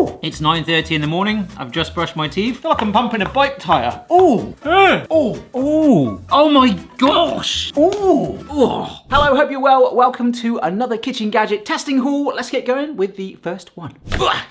Ooh! It's 9:30 in the morning. I've just brushed my teeth. I feel like I'm pumping a bike tire. Ooh! Ooh! Ooh! Oh my gosh! Ooh! Oh. Hello, hope you're well. Welcome to another kitchen gadget testing haul. Let's get going with the first one.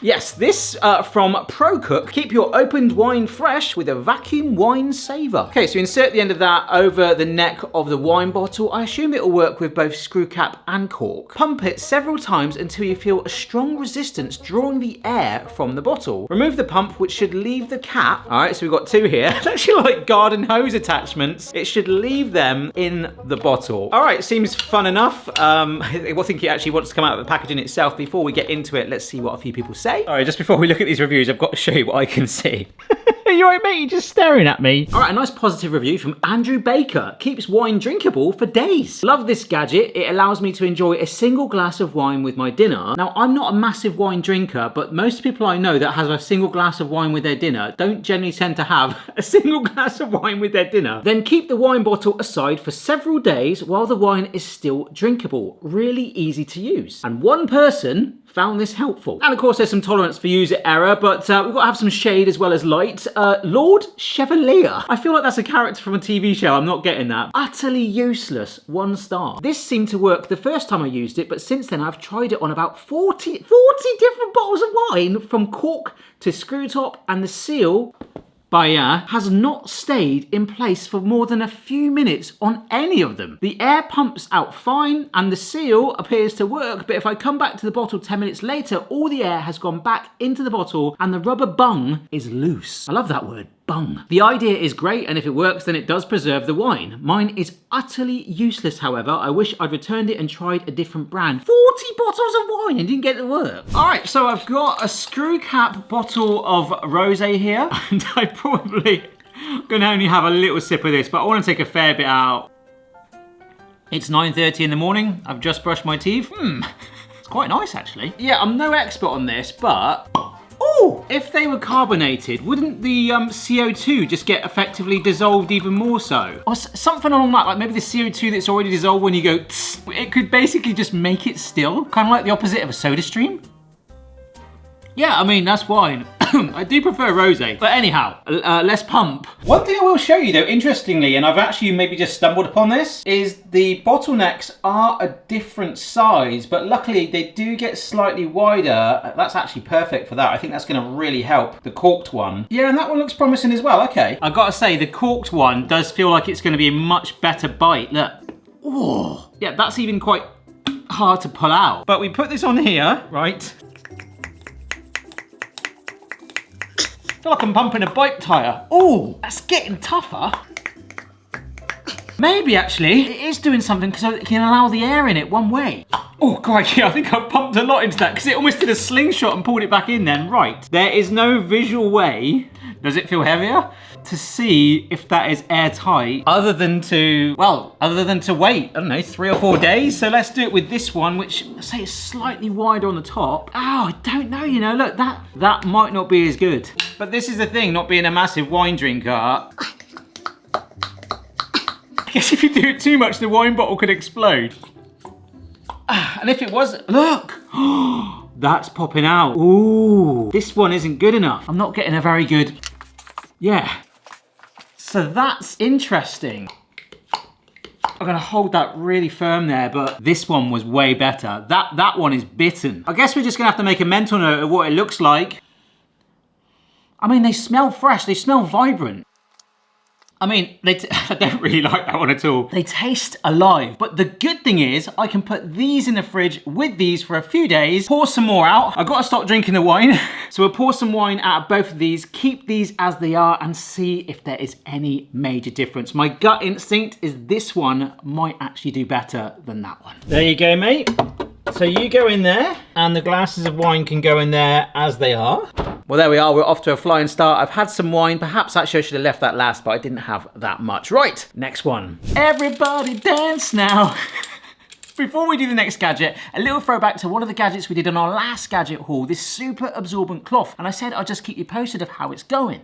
Yes, this from ProCook. Keep your opened wine fresh with a vacuum wine saver. Okay, so insert the end of that over the neck of the wine bottle. I assume it'll work with both screw cap and cork. Pump it several times until you feel a strong resistance drawing the air from the bottle. Remove the pump, which should leave the cap. All right, so we've got two here. It's actually like garden hose attachments. It should leave them in the bottle. All right, seems fun enough. I think it actually wants to come out of the packaging itself. Before we get into it, let's see what a few people say. All right, just before we look at these reviews, I've got to show you what I can see. You alright, mate? You're just staring at me. All right, a nice positive review from Andrew Baker. Keeps wine drinkable for days. Love this gadget. It allows me to enjoy a single glass of wine with my dinner. Now, I'm not a massive wine drinker, but most people I know that have a single glass of wine with their dinner don't generally tend to have a single glass of wine with their dinner. Then keep the wine bottle aside for several days while the wine is still drinkable. Really easy to use. And one person found this helpful. And of course there's some tolerance for user error, but we've got to have some shade as well as light. Lord Chevalier. I feel like that's a character from a TV show. I'm not getting that. Utterly useless. 1 star. This seemed to work the first time I used it, but since then I've tried it on about 40 different bottles of wine, from cork to screw top, and the seal has not stayed in place for more than a few minutes on any of them. The air pumps out fine and the seal appears to work, but if I come back to the bottle 10 minutes later, all the air has gone back into the bottle and the rubber bung is loose. I love that word, bung. The idea is great, and if it works, then it does preserve the wine. Mine is utterly useless, however. I wish I'd returned it and tried a different brand. 40 bottles of wine and didn't get it to work. All right, so I've got a screw cap bottle of rosé here, and I probably gonna only have a little sip of this, but I want to take a fair bit out. It's 9:30 in the morning. I've just brushed my teeth. It's quite nice, actually. Yeah, I'm no expert on this, but ooh, if they were carbonated, wouldn't the CO2 just get effectively dissolved even more so? Or something along that, like maybe the CO2 that's already dissolved when you go tss, it could basically just make it still, kind of like the opposite of a soda stream. Yeah, I mean, that's wine. I do prefer rosé. But anyhow, let's pump. One thing I will show you though, interestingly, and I've actually maybe just stumbled upon this, is the bottlenecks are a different size, but luckily they do get slightly wider. That's actually perfect for that. I think that's gonna really help the corked one. Yeah, and that one looks promising as well, okay. I've got to say, the corked one does feel like it's gonna be a much better bite. Look. Oh, yeah, that's even quite hard to pull out. But we put this on here, right? I feel like I'm pumping a bike tire. Oh, that's getting tougher. Maybe actually it is doing something so it can allow the air in it one way. Oh, crikey, I think I've pumped a lot into that because it almost did a slingshot and pulled it back in then. Right, there is no visual way, does it feel heavier, to see if that is airtight other than to wait, I don't know, 3 or 4 days. So let's do it with this one, which let's say is slightly wider on the top. Oh, I don't know, you know, look, that might not be as good. But this is the thing, not being a massive wine drinker. I guess if you do it too much, the wine bottle could explode. And if it was, look, that's popping out. Ooh, this one isn't good enough. I'm not getting a very good, yeah. So that's interesting. I'm gonna hold that really firm there, but this one was way better. That one is bitten. I guess we're just gonna have to make a mental note of what it looks like. I mean, they smell fresh, they smell vibrant. I mean, I don't really like that one at all. They taste alive, but the good thing is I can put these in the fridge with these for a few days, pour some more out. I've got to stop drinking the wine. So we'll pour some wine out of both of these, keep these as they are, and see if there is any major difference. My gut instinct is this one might actually do better than that one. There you go, mate. So you go in there, and the glasses of wine can go in there as they are. Well, there we are, we're off to a flying start. I've had some wine, perhaps actually I should have left that last, but I didn't have that much. Right, next one. Everybody dance now. Before we do the next gadget, a little throwback to one of the gadgets we did on our last gadget haul, this super absorbent cloth. And I said I'd just keep you posted of how it's going.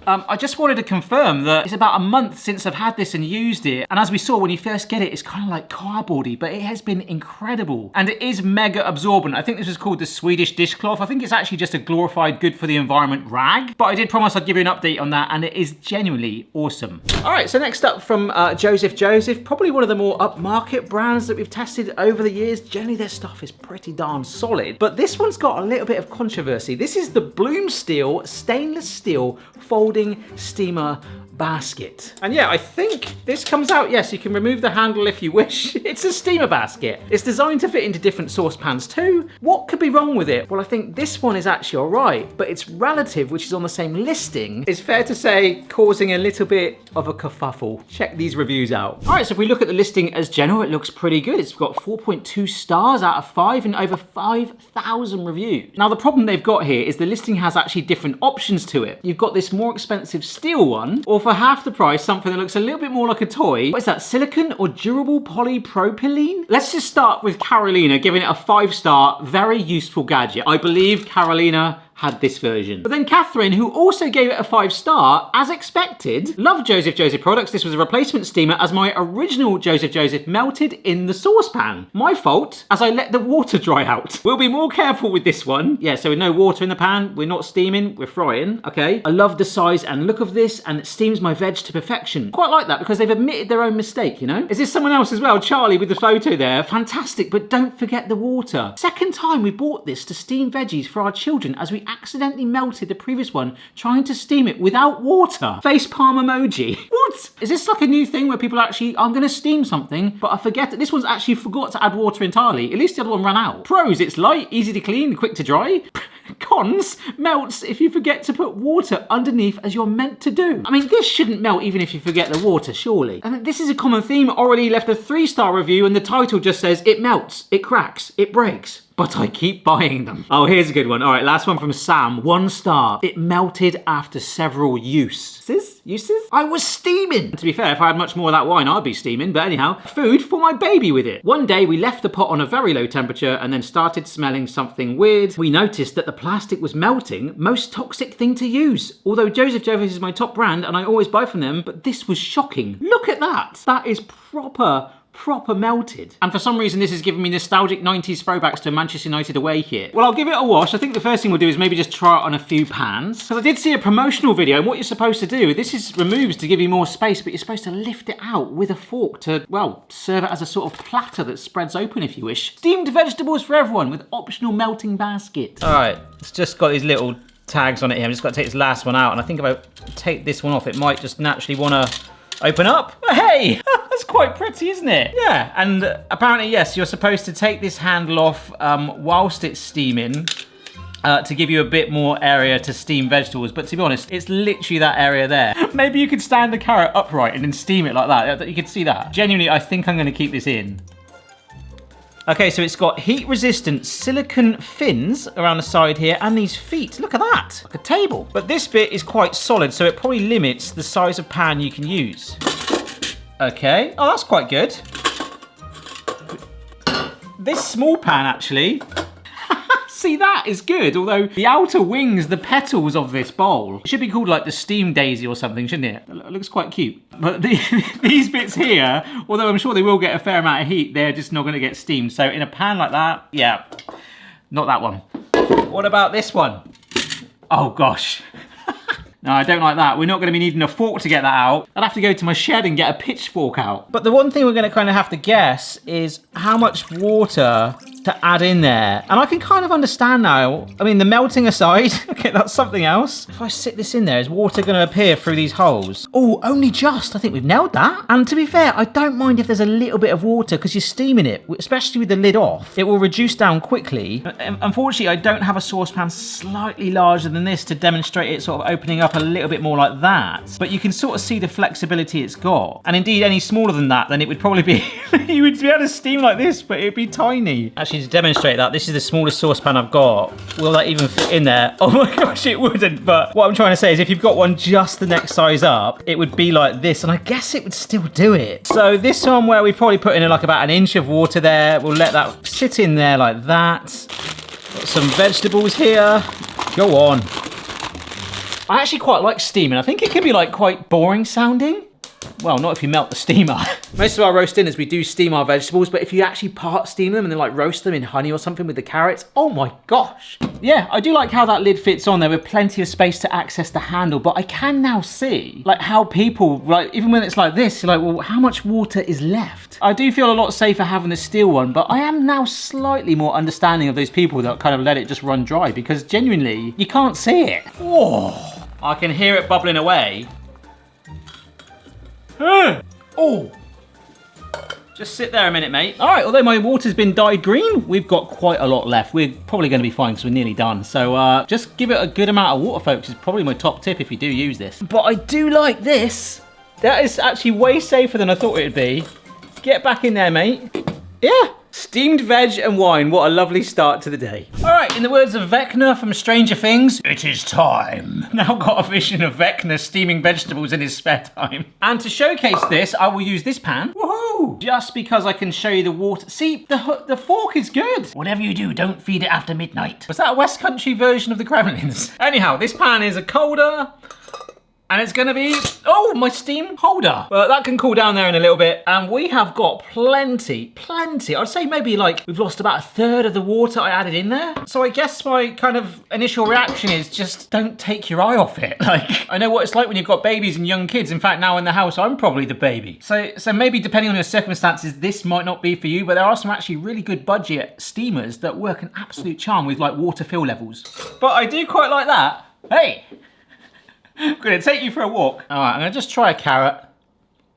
I just wanted to confirm that it's about a month since I've had this and used it. And as we saw when you first get it, it's kind of like cardboardy, but it has been incredible. And it is mega absorbent. I think this was called the Swedish dishcloth. I think it's actually just a glorified good for the environment rag. But I did promise I'd give you an update on that, and it is genuinely awesome. All right, so next up from Joseph, probably one of the more upmarket brands that we've tested over the years. Generally, their stuff is pretty darn solid. But this one's got a little bit of controversy. This is the Bloom Steel stainless steel folding steamer basket. And yeah, I think this comes out, yes, you can remove the handle if you wish. It's a steamer basket. It's designed to fit into different saucepans too. What could be wrong with it? Well, I think this one is actually all right, but its relative, which is on the same listing, is fair to say causing a little bit of a kerfuffle. Check these reviews out. All right, so if we look at the listing as general, it looks pretty good. It's got 4.2 stars out of 5 and over 5,000 reviews. Now, the problem they've got here is the listing has actually different options to it. You've got this more expensive steel one, or for half the price, something that looks a little bit more like a toy. What is that, silicone or durable polypropylene? Let's just start with Carolina, giving it a 5-star, very useful gadget. I believe Carolina had this version. But then Catherine, who also gave it a 5-star, as expected, loved Joseph products. This was a replacement steamer as my original Joseph melted in the saucepan. My fault, as I let the water dry out. We'll be more careful with this one. Yeah, so with no water in the pan, we're not steaming, we're frying, okay? I love the size and look of this, and it steams my veg to perfection. Quite like that, because they've admitted their own mistake, you know? Is this someone else as well? Charlie with the photo there. Fantastic, but don't forget the water. Second time we bought this to steam veggies for our children, as we accidentally melted the previous one trying to steam it without water. Face palm emoji. What? Is this like a new thing where people actually, I'm gonna steam something, but I forget that this one's actually forgot to add water entirely. At least the other one ran out. Pros, it's light, easy to clean, quick to dry. Cons, melts if you forget to put water underneath as you're meant to do. I mean, this shouldn't melt even if you forget the water, surely. And this is a common theme. Already left a 3-star review and the title just says, it melts, it cracks, it breaks, but I keep buying them. Oh, here's a good one. All right, last one from Sam, 1 star. It melted after several uses? I was steaming. To be fair, if I had much more of that wine, I'd be steaming. But anyhow, food for my baby with it. One day we left the pot on a very low temperature and then started smelling something weird. We noticed that the plastic was melting. Most toxic thing to use. Although Joseph is my top brand and I always buy from them, but this was shocking. Look at that. That is proper melted. And for some reason this is giving me nostalgic 90s throwbacks to a Manchester United away kit. Well, I'll give it a wash. I think the first thing we'll do is maybe just try it on a few pans. Because I did see a promotional video, and what you're supposed to do, this is removes to give you more space, but you're supposed to lift it out with a fork to, well, serve it as a sort of platter that spreads open if you wish. Steamed vegetables for everyone with optional melting basket. All right, it's just got these little tags on it here. I'm just got to take this last one out, and I think if I take this one off, it might just naturally want to open up. Hey, that's quite pretty, isn't it? Yeah, and apparently, yes, you're supposed to take this handle off whilst it's steaming to give you a bit more area to steam vegetables. But to be honest, it's literally that area there. Maybe you could stand the carrot upright and then steam it like that. You could see that. Genuinely, I think I'm going to keep this in. Okay, so it's got heat-resistant silicone fins around the side here and these feet. Look at that, like a table. But this bit is quite solid, so it probably limits the size of pan you can use. Okay, oh, that's quite good. This small pan, actually, see, that is good. Although the outer wings, the petals of this bowl, it should be called like the steam daisy or something, shouldn't it? It looks quite cute. But these bits here, although I'm sure they will get a fair amount of heat, they're just not going to get steamed. So in a pan like that, yeah, not that one. What about this one? Oh gosh. No, I don't like that. We're not going to be needing a fork to get that out. I'll have to go to my shed and get a pitchfork out. But the one thing we're going to kind of have to guess is how much water to add in there. And I can kind of understand now. I mean, the melting aside, okay, that's something else. If I sit this in there, is water going to appear through these holes? Oh, only just. I think we've nailed that. And to be fair, I don't mind if there's a little bit of water because you're steaming it, especially with the lid off. It will reduce down quickly. Unfortunately, I don't have a saucepan slightly larger than this to demonstrate it sort of opening up a little bit more like that. But you can sort of see the flexibility it's got. And indeed, any smaller than that, then it would probably be, you would be able to steam like this, but it'd be tiny. Actually, to demonstrate that, this is the smallest saucepan I've got. Will that even fit in there? Oh my gosh, it wouldn't. But what I'm trying to say is if you've got one just the next size up, it would be like this, and I guess it would still do it. So this one where we probably put in like about 1 inch of water there, we'll let that sit in there like that. Got some vegetables here. Go on. I actually quite like steaming. I think it can be like quite boring sounding. Well, not if you melt the steamer. Most of our roast dinners, we do steam our vegetables, but if you actually part steam them and then like roast them in honey or something with the carrots, oh my gosh. Yeah, I do like how that lid fits on there with plenty of space to access the handle, but I can now see like how people, like even when it's like this, you're like, well, how much water is left? I do feel a lot safer having the steel one, but I am now slightly more understanding of those people that kind of let it just run dry because genuinely, you can't see it. Oh, I can hear it bubbling away. Oh, just sit there a minute, mate. All right, although my water's been dyed green, we've got quite a lot left. We're probably going to be fine because we're nearly done. So just give it a good amount of water, folks, is probably my top tip if you do use this. But I do like this. That is actually way safer than I thought it would be. Get back in there, mate. Yeah. Steamed veg and wine, what a lovely start to the day. All right, in the words of Vecna from Stranger Things, it is time. Now got a vision of Vecna steaming vegetables in his spare time. And to showcase this, I will use this pan. Woohoo! Just because I can show you the water. See, the fork is good. Whatever you do, don't feed it after midnight. Was that a West Country version of the Gremlins? Anyhow, this pan is a colder. And it's gonna be, oh, my steam holder. Well, that can cool down there in a little bit. And we have got plenty. I'd say maybe like we've lost about a third of the water I added in there. So I guess my kind of initial reaction is just don't take your eye off it. Like, I know what it's like when you've got babies and young kids. In fact, now in the house, I'm probably the baby. So maybe depending on your circumstances, this might not be for you, but there are some actually really good budget steamers that work an absolute charm with like water fill levels. But I do quite like that. Hey. I'm gonna take you for a walk. All right, I'm gonna just try a carrot.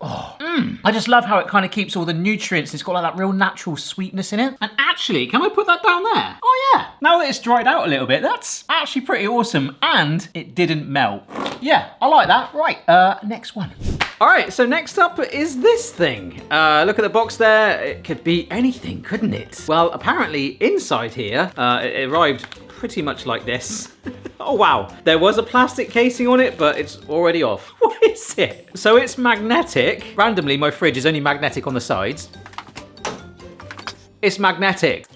Oh, I just love how it kind of keeps all the nutrients. It's got like that real natural sweetness in it. And actually, can I put that down there? Oh yeah, now that it's dried out a little bit, that's actually pretty awesome. And it didn't melt. Yeah, I like that. Right, next one. All right, so next up is this thing. Look at the box there. It could be anything, couldn't it? Well, apparently inside here, it arrived pretty much like this. Oh wow, there was a plastic casing on it, but it's already off. What is it? So it's magnetic. Randomly, my fridge is only magnetic on the sides. It's magnetic.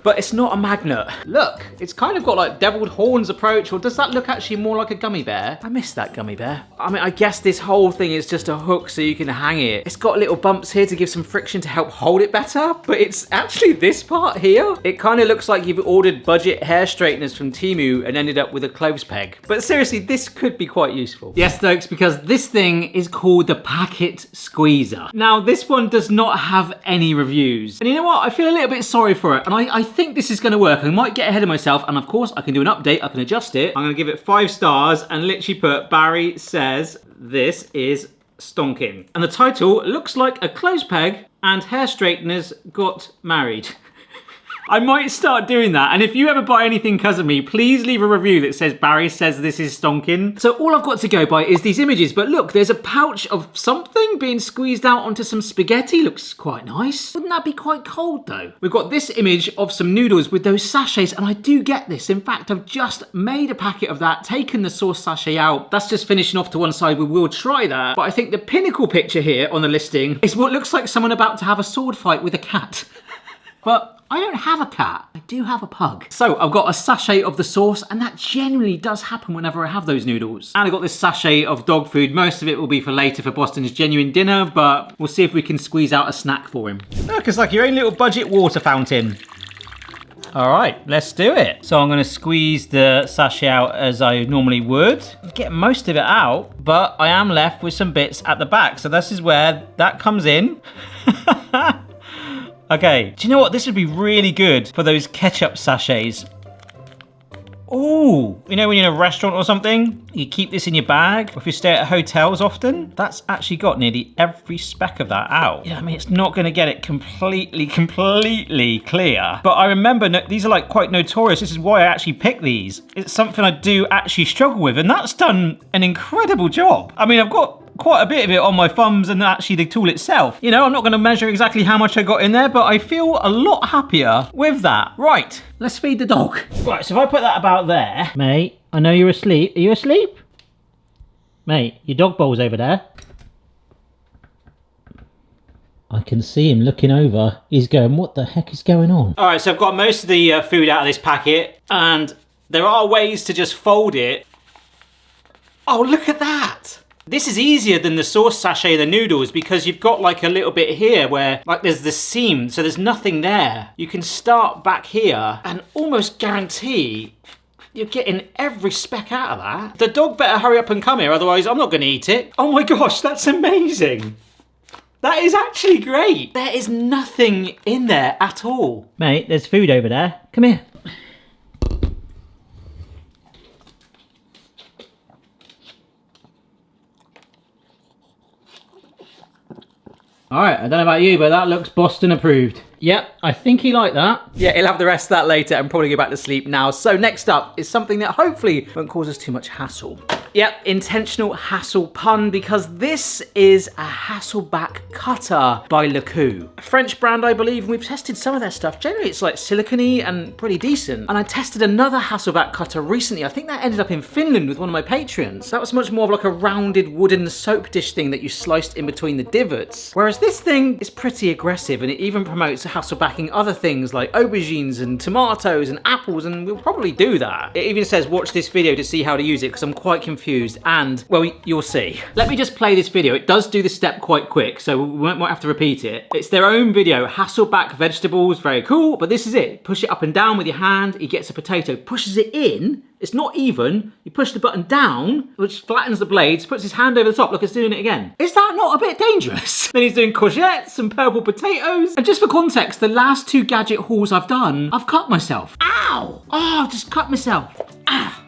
But it's not a magnet. Look, it's kind of got like deviled horns approach, or does that look actually more like a gummy bear? I missed that gummy bear. I mean, I guess this whole thing is just a hook so you can hang it. It's got little bumps here to give some friction to help hold it better, but it's actually this part here. It kind of looks like you've ordered budget hair straighteners from Temu and ended up with a clothes peg. But seriously, this could be quite useful. Yes, folks, because this thing is called the Packet Squeezer. Now, this one does not have any reviews. And you know what? I feel a little bit sorry for it, and I think this is going to work. I might get ahead of myself, and of course I can do an update. I can adjust it. I'm going to give it 5 stars and literally put Barry says this is stonking. And the title looks like a clothes peg and hair straighteners got married. I might start doing that, and if you ever buy anything because of me, please leave a review that says Barry says this is stonking. So all I've got to go by is these images, but look, there's a pouch of something being squeezed out onto some spaghetti. Looks quite nice. Wouldn't that be quite cold though? We've got this image of some noodles with those sachets, and I do get this. In fact, I've just made a packet of that, taken the sauce sachet out. That's just finishing off to one side. We will try that, but I think the pinnacle picture here on the listing is what looks like someone about to have a sword fight with a cat. But I don't have a cat, I do have a pug. So I've got a sachet of the sauce, and that genuinely does happen whenever I have those noodles. And I've got this sachet of dog food. Most of it will be for later for Boston's genuine dinner, but we'll see if we can squeeze out a snack for him. Look, it's like your own little budget water fountain. All right, let's do it. So I'm gonna squeeze the sachet out as I normally would. Get most of it out, but I am left with some bits at the back. So this is where that comes in. Okay, do you know what? This would be really good for those ketchup sachets. Oh, you know when you're in a restaurant or something, you keep this in your bag, or if you stay at hotels often, that's actually got nearly every speck of that out. Yeah, I mean, it's not gonna get it completely clear, but I remember these are like quite notorious. This is why I actually picked these. It's something I do actually struggle with, and that's done an incredible job. I mean, I've got quite a bit of it on my thumbs and actually the tool itself. You know, I'm not gonna measure exactly how much I got in there, but I feel a lot happier with that. Right, let's feed the dog. Right, so if I put that about there. Mate, I know you're asleep. Are you asleep? Mate, your dog bowl's over there. I can see him looking over. He's going, what the heck is going on? All right, so I've got most of the food out of this packet, and there are ways to just fold it Oh, look at that. This is easier than the sauce sachet of the noodles because you've got like a little bit here where like there's the seam, so there's nothing there. You can start back here and almost guarantee you're getting every speck out of that. The dog better hurry up and come here, otherwise I'm not gonna eat it. Oh my gosh, that's amazing. That is actually great. There is nothing in there at all. Mate, there's food over there. Come here. All right, I don't know about you, but that looks Boston approved. Yep, I think he liked that. Yeah, he'll have the rest of that later and probably go back to sleep now. So next up is something that hopefully won't cause us too much hassle. Yep, intentional hassle pun, because this is a Hasselback cutter by Lékué. A French brand, I believe, and we've tested some of their stuff. Generally, it's like silicone-y and pretty decent. And I tested another Hasselback cutter recently. I think that ended up in Finland with one of my patrons. That was much more of like a rounded wooden soap dish thing that you sliced in between the divots. Whereas this thing is pretty aggressive, and it even promotes Hasselbacking other things like aubergines and tomatoes and apples, and we'll probably do that. It even says watch this video to see how to use it, because I'm quite confused, and well, you'll see. Let me just play this video. It does do the step quite quick, so we won't have to repeat it. It's their own video. Hasselback vegetables, very cool, but this is it. Push it up and down with your hand, he gets a potato, pushes it in. It's not even. You push the button down, which flattens the blades, puts his hand over the top. Look, it's doing it again. Is that not a bit dangerous? Then he's doing courgettes and purple potatoes. And just for context, the last 2 gadget hauls I've done, I've cut myself. Ow! Oh, I just cut myself. Ah!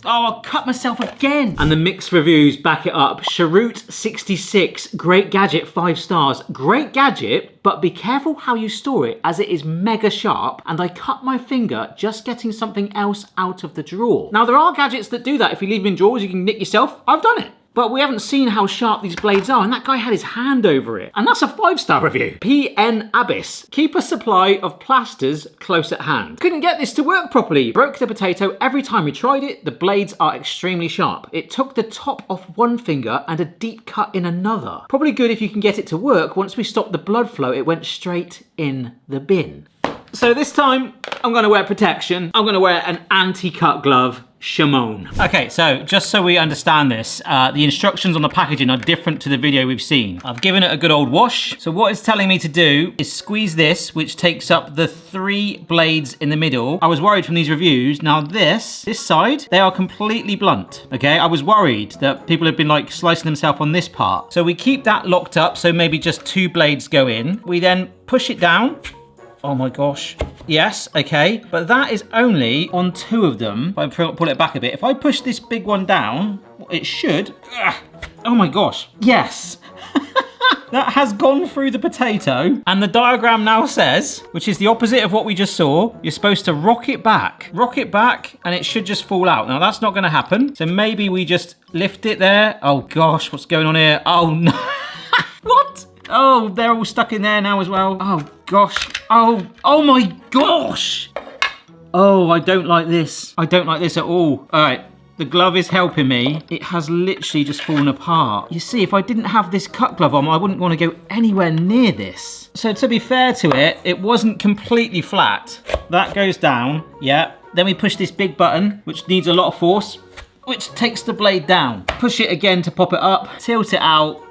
Oh, I cut myself again. And the mixed reviews back it up. Charut66, great gadget, 5 stars. Great gadget, but be careful how you store it, as it is mega sharp, and I cut my finger just getting something else out of the drawer. Now, there are gadgets that do that. If you leave them in drawers, you can nick yourself. I've done it. But we haven't seen how sharp these blades are, and that guy had his hand over it. And that's a 5-star review. PN Abyss. Keep a supply of plasters close at hand. Couldn't get this to work properly. Broke the potato every time we tried it. The blades are extremely sharp. It took the top off one finger and a deep cut in another. Probably good if you can get it to work. Once we stopped the blood flow, it went straight in the bin. So this time, I'm gonna wear protection. I'm gonna wear an anti-cut glove. Shimon. Okay, so just so we understand this, the instructions on the packaging are different to the video we've seen. I've given it a good old wash. So what it's telling me to do is squeeze this, which takes up the 3 blades in the middle. I was worried from these reviews. Now this side, they are completely blunt, okay? I was worried that people have been like slicing themselves on this part. So we keep that locked up, so maybe just 2 blades go in. We then push it down. Oh my gosh. Yes, okay. But that is only on 2 of them. If I pull it back a bit. If I push this big one down, it should. Oh my gosh. Yes. That has gone through the potato. And the diagram now says, which is the opposite of what we just saw, you're supposed to rock it back. Rock it back and it should just fall out. Now that's not going to happen. So maybe we just lift it there. Oh gosh, what's going on here? Oh no. What? Oh, they're all stuck in there now as well. Oh gosh. Oh my gosh. Oh, I don't like this. I don't like this at all. All right, the glove is helping me. It has literally just fallen apart. You see, if I didn't have this cut glove on, I wouldn't want to go anywhere near this. So to be fair to it, it wasn't completely flat. That goes down, yeah. Then we push this big button, which needs a lot of force, which takes the blade down. Push it again to pop it up, tilt it out.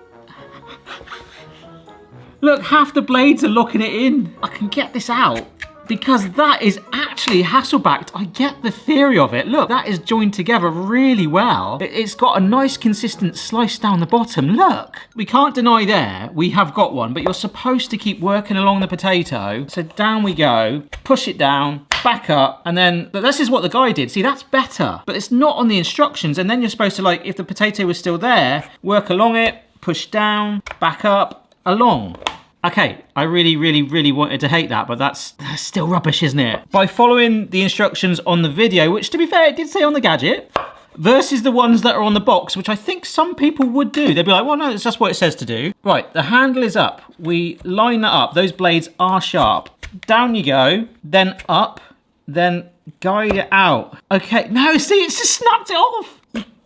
Look, half the blades are locking it in. I can get this out because that is actually Hasselbacked. I get the theory of it. Look, that is joined together really well. It's got a nice consistent slice down the bottom. Look, we can't deny there, we have got one, but you're supposed to keep working along the potato. So down we go, push it down, back up, and then, but this is what the guy did. See, that's better, but it's not on the instructions. And then you're supposed to, like, if the potato was still there, work along it, push down, back up, along. Okay, I really wanted to hate that, but that's still rubbish, isn't it? By following the instructions on the video, which to be fair, it did say on the gadget, versus the ones that are on the box, which I think some people would do. They'd be like, well, no, it's just what it says to do. Right, the handle is up. We line that up. Those blades are sharp. Down you go, then up, then guide it out. Okay, no, see, it's just snapped it off.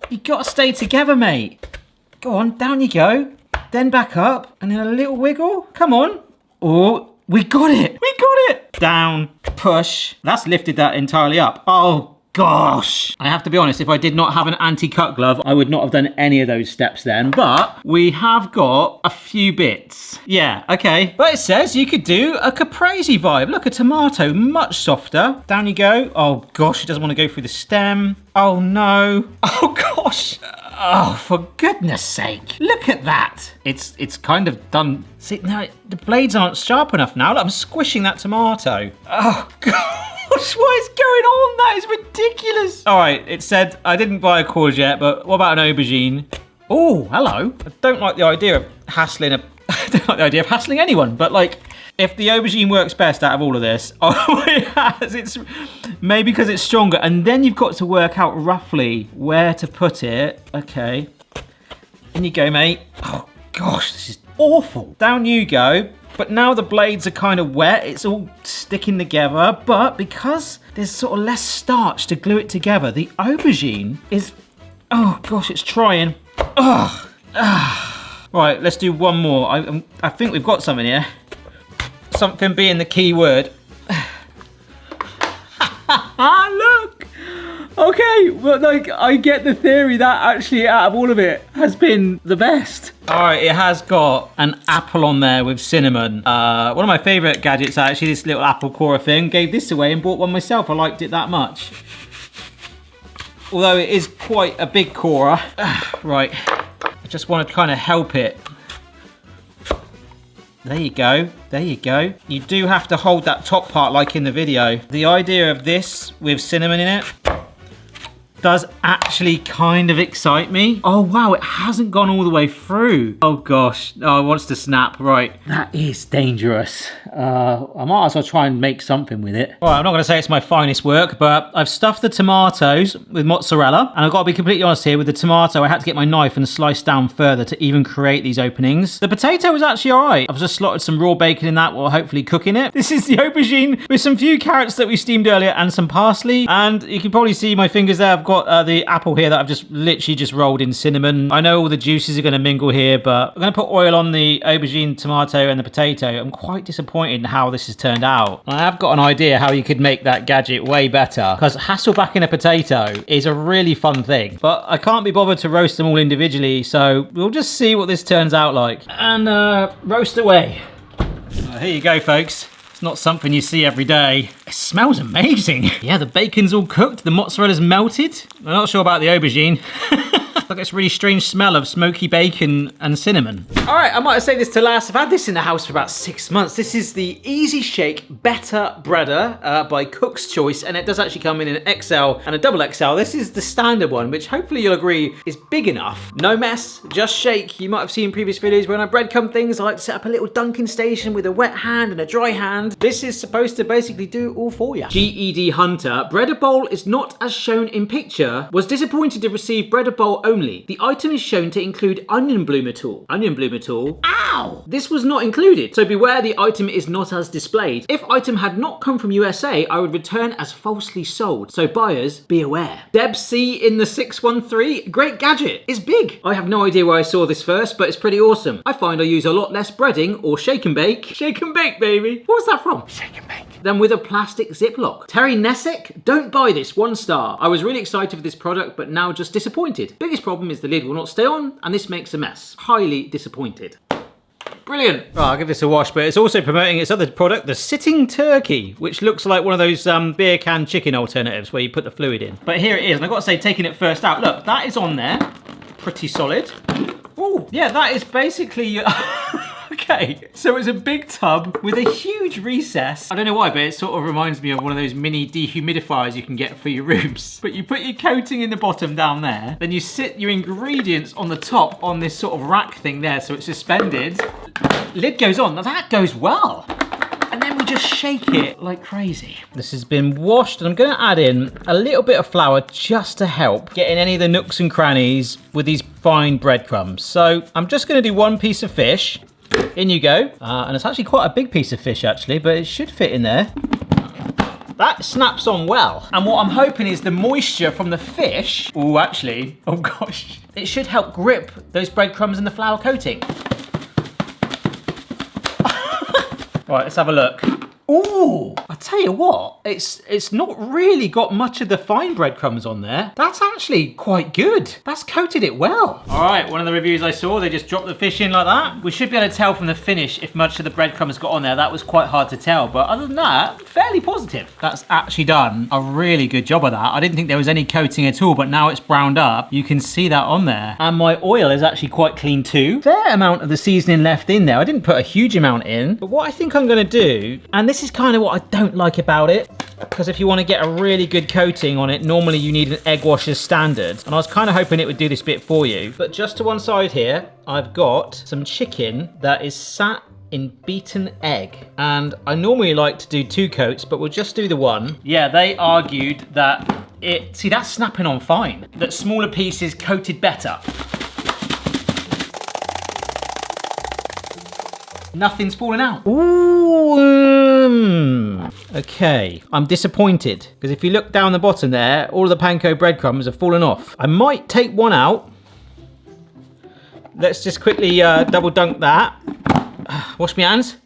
You gotta stay together, mate. Go on, down you go. Then back up, and then a little wiggle. Come on. Oh, we got it. We got it. Down, push. That's lifted that entirely up. Oh, gosh. I have to be honest, if I did not have an anti-cut glove, I would not have done any of those steps then. But we have got a few bits. Yeah, okay. But it says you could do a caprese vibe. Look, a tomato, much softer. Down you go. Oh gosh, it doesn't want to go through the stem. Oh no. Oh gosh. Oh, for goodness sake. Look at that. It's kind of done. See, no, the blades aren't sharp enough now. Look, I'm squishing that tomato. Oh gosh, what is going on? That is ridiculous. All right, it said I didn't buy a courgette, but what about an aubergine? Oh, hello. I don't like the idea of hassling anyone, but like, if the aubergine works best out of all of this, oh, it has. It's maybe because it's stronger, and then you've got to work out roughly where to put it. Okay, in you go, mate. Oh gosh, this is awful. Down you go. But now the blades are kind of wet, it's all sticking together, but because there's sort of less starch to glue it together, the aubergine is, oh gosh, it's trying. Ugh. Right, let's do one more. I think we've got something here. Something being the key word. Look! Okay, but like, I get the theory that actually out of all of it has been the best. All right, it has got an apple on there with cinnamon. One of my favorite gadgets, actually, this little apple corer thing. Gave this away and bought one myself. I liked it that much. Although it is quite a big corer. Right, I just want to kind of help it. There you go, there you go. You do have to hold that top part like in the video. The idea of this with cinnamon in it does actually kind of excite me. Oh wow, it hasn't gone all the way through. Oh gosh, oh, it wants to snap, right. That is dangerous. I might as well try and make something with it. All right, I'm not gonna say it's my finest work, but I've stuffed the tomatoes with mozzarella, and I've got to be completely honest here, with the tomato, I had to get my knife and slice down further to even create these openings. The potato was actually all right. I've just slotted some raw bacon in that while hopefully cooking it. This is the aubergine with some few carrots that we steamed earlier and some parsley, and you can probably see my fingers there. I've got the apple here that I've just literally rolled in cinnamon. I know all the juices are going to mingle here, but I'm going to put oil on the aubergine, tomato, and the potato. I'm quite disappointed in how this has turned out. I have got an idea how you could make that gadget way better, because Hasselback in a potato is a really fun thing, but I can't be bothered to roast them all individually, so we'll just see what this turns out like. And roast away. Here you go, folks. It's not something you see every day. It smells amazing. Yeah, the bacon's all cooked, the mozzarella's melted. I'm not sure about the aubergine. Like, it's a really strange smell of smoky bacon and cinnamon. All right, I might have saved this to last. I've had this in the house for about 6 months. This is the Easy Shake Better Breader by Cook's Choice, and it does actually come in an XL and a double XL. This is the standard one, which hopefully you'll agree is big enough. No mess, just shake. You might have seen previous videos when I breadcrumb things, I like to set up a little dunking station with a wet hand and a dry hand. This is supposed to basically do all for you. GED Hunter, Breader Bowl is not as shown in picture, was disappointed to receive Breader Bowl only. The item is shown to include onion bloomer tool. Onion bloomer tool? Ow! This was not included, so beware the item is not as displayed. If item had not come from USA, I would return as falsely sold, so buyers, be aware. Deb C in the 613, great gadget, it's big. I have no idea where I saw this first, but it's pretty awesome. I find I use a lot less breading or shake and bake. Shake and bake, baby. What was that from? Shake and bake. Than with a plastic Ziploc. Terry Nessick, don't buy this, 1 star. I was really excited for this product, but now just disappointed. Biggest problem is the lid will not stay on, and this makes a mess. Highly disappointed. Brilliant. Right, I'll give this a wash, but it's also promoting its other product, the Sitting Turkey, which looks like one of those beer can chicken alternatives where you put the fluid in. But here it is, and I've got to say, taking it first out, look, that is on there. Pretty solid. Oh, yeah, that is basically... Okay, so it's a big tub with a huge recess. I don't know why, but it sort of reminds me of one of those mini dehumidifiers you can get for your rooms. But you put your coating in the bottom down there, then you sit your ingredients on the top on this sort of rack thing there, so it's suspended. Lid goes on, now that goes well. And then we just shake it like crazy. This has been washed, and I'm gonna add in a little bit of flour just to help get in any of the nooks and crannies with these fine breadcrumbs. So I'm just gonna do 1 piece of fish. In you go. And it's actually quite a big piece of fish actually, but it should fit in there. That snaps on well. And what I'm hoping is the moisture from the fish, oh actually, oh gosh, it should help grip those breadcrumbs in the flour coating. Right, let's have a look. Ooh, I tell you what, it's not really got much of the fine breadcrumbs on there. That's actually quite good. That's coated it well. All right, one of the reviews I saw, they just dropped the fish in like that. We should be able to tell from the finish if much of the breadcrumbs got on there. That was quite hard to tell, but other than that, fairly positive. That's actually done a really good job of that. I didn't think there was any coating at all, but now it's browned up. You can see that on there. And my oil is actually quite clean too. Fair amount of the seasoning left in there. I didn't put a huge amount in, but what I think I'm gonna do, and this is kind of what I don't like about it, because if you want to get a really good coating on it, normally you need an egg wash as standard. And I was kind of hoping it would do this bit for you. But just to one side here, I've got some chicken that is sat in beaten egg. And I normally like to do 2 coats, but we'll just do the one. Yeah, they argued that see, that's snapping on fine. That smaller pieces coated better. Nothing's falling out. Ooh, okay. I'm disappointed, because if you look down the bottom there, all of the panko breadcrumbs have fallen off. I might take one out. Let's just quickly double dunk that. Wash my hands.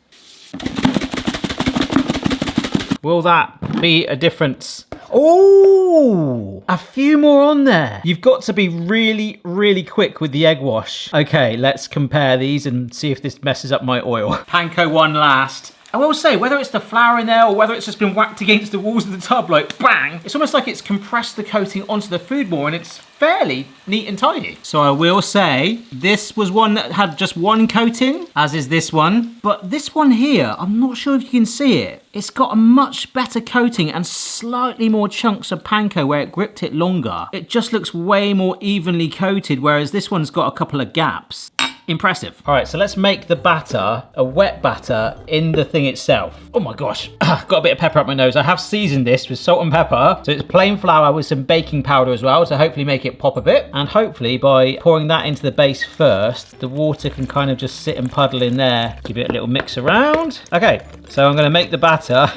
Will that be a difference? Oh, a few more on there. You've got to be really, really quick with the egg wash. Okay, let's compare these and see if this messes up my oil. Panko one last. I will say, whether it's the flour in there or whether it's just been whacked against the walls of the tub, like bang, it's almost like it's compressed the coating onto the food more, and it's fairly neat and tidy. So I will say, this was one that had just one coating, as is this one. But this one here, I'm not sure if you can see it. It's got a much better coating and slightly more chunks of panko where it gripped it longer. It just looks way more evenly coated, whereas this one's got a couple of gaps. Impressive. All right, so let's make the batter, a wet batter, in the thing itself. Oh my gosh, got a bit of pepper up my nose. I have seasoned this with salt and pepper. So it's plain flour with some baking powder as well, to hopefully make it pop a bit. And hopefully by pouring that into the base first, the water can kind of just sit and puddle in there. Give it a little mix around. Okay, so I'm gonna make the batter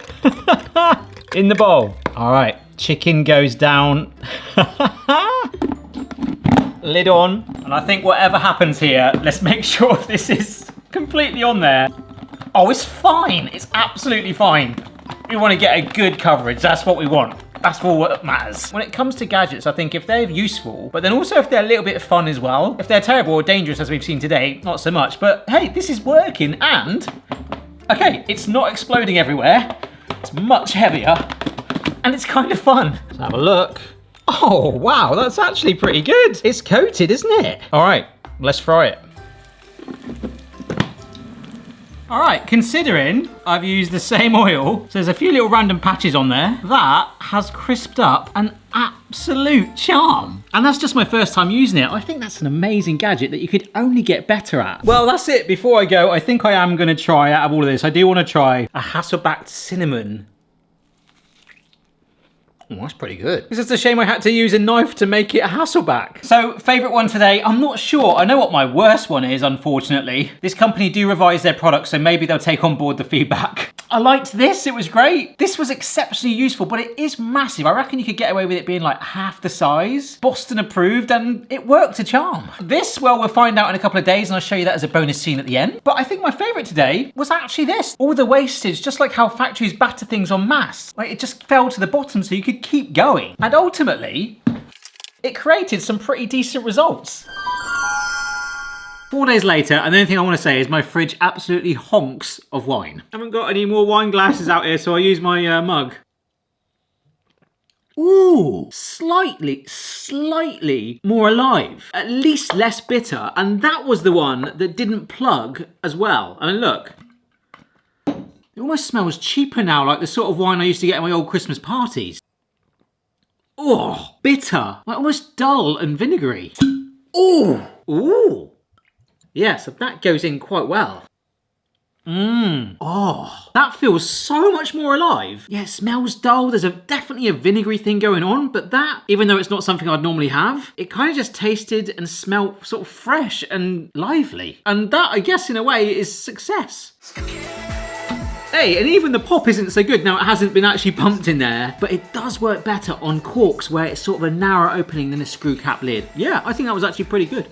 in the bowl. All right, chicken goes down. Lid on, and I think whatever happens here, let's make sure this is completely on there. Oh, it's fine. It's absolutely fine. We want to get a good coverage. That's what we want. That's all what matters. When it comes to gadgets, I think if they're useful, but then also if they're a little bit fun as well, if they're terrible or dangerous as we've seen today, not so much, but hey, this is working, and okay, it's not exploding everywhere. It's much heavier, and it's kind of fun. Let's have a look. Oh, wow, that's actually pretty good. It's coated, isn't it? All right, let's fry it. All right, considering I've used the same oil, so there's a few little random patches on there, that has crisped up an absolute charm. And that's just my first time using it. I think that's an amazing gadget that you could only get better at. Well, that's it. Before I go, I think I am gonna try, out of all of this, I do wanna try a Hasselback cinnamon. Oh, that's pretty good. It's just a shame I had to use a knife to make it a Hasselback. So, favourite one today, I'm not sure. I know what my worst one is, unfortunately. This company do revise their products, so maybe they'll take on board the feedback. I liked this, it was great. This was exceptionally useful, but it is massive. I reckon you could get away with it being like half the size. Boston approved, and it worked a charm. This, well, we'll find out in a couple of days, and I'll show you that as a bonus scene at the end. But I think my favourite today was actually this. All the wastage, just like how factories batter things en masse. Like, it just fell to the bottom so you could keep going. And ultimately, it created some pretty decent results. 4 days later, and the only thing I want to say is my fridge absolutely honks of wine. I haven't got any more wine glasses out here, so I use my mug. Ooh, slightly more alive. At least less bitter, and that was the one that didn't plug as well. I mean, look. It almost smells cheaper now, like the sort of wine I used to get at my old Christmas parties. Oh, bitter, like almost dull and vinegary. Ooh, ooh. Yeah, so that goes in quite well. Oh, that feels so much more alive. Yeah, it smells dull. There's definitely a vinegary thing going on, but that, even though it's not something I'd normally have, it kind of just tasted and smelled sort of fresh and lively. And that, I guess, in a way, is success. Hey, and even the pop isn't so good. Now, it hasn't been actually pumped in there, but it does work better on corks where it's sort of a narrower opening than a screw cap lid. Yeah, I think that was actually pretty good.